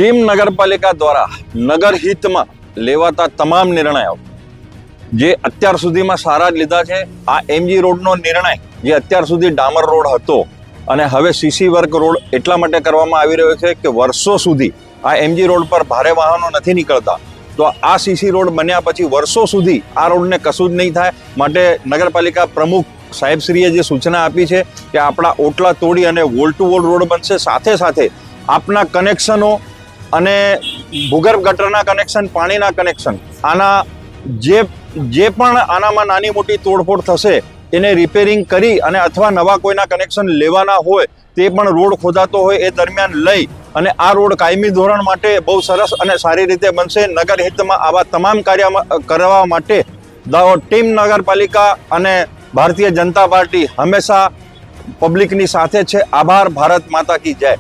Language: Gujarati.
ટીમ નગરપાલિકા દ્વારા નગર હિતમાં લેવાતા તમામ નિર્ણયો જે અત્યાર સુધીમાં સારા જ લીધા છે. આ એમજી રોડનો નિર્ણય જે અત્યાર સુધી ડામર રોડ હતો અને હવે સીસી વર્ક રોડ એટલા માટે કરવામાં આવી રહ્યો છે કે વર્ષો સુધી આ એમજી રોડ પર ભારે વાહનો નથી નીકળતા, તો આ સીસી રોડ બન્યા પછી વર્ષો સુધી આ રોડને કશું જ નહીં થાય. માટે નગરપાલિકા પ્રમુખ સાહેબશ્રીએ જે સૂચના આપી છે કે આપણા ઓટલા તોડી અને વોલ ટુ વોલ રોડ બનશે, સાથે સાથે આપના કનેક્શનો અને ભૂગર્ભ ગટરના કનેક્શન, પાણીના કનેક્શન, આના જે પણ આનામાં નાની મોટી તોડફોડ થશે એને રિપેરિંગ કરી અને અથવા નવા કોઈના કનેક્શન લેવાના હોય તે પણ રોડ ખોદાતો હોય એ દરમિયાન લઈ અને આ રોડ કાયમી ધોરણ માટે બહુ સરસ અને સારી રીતે બનશે. નગર હિતમાં આવા તમામ કાર્ય કરવા માટે ટીમ નગરપાલિકા અને ભારતીય જનતા પાર્ટી હંમેશા પબ્લિકની સાથે છે. આભાર. ભારત માતા કી જય.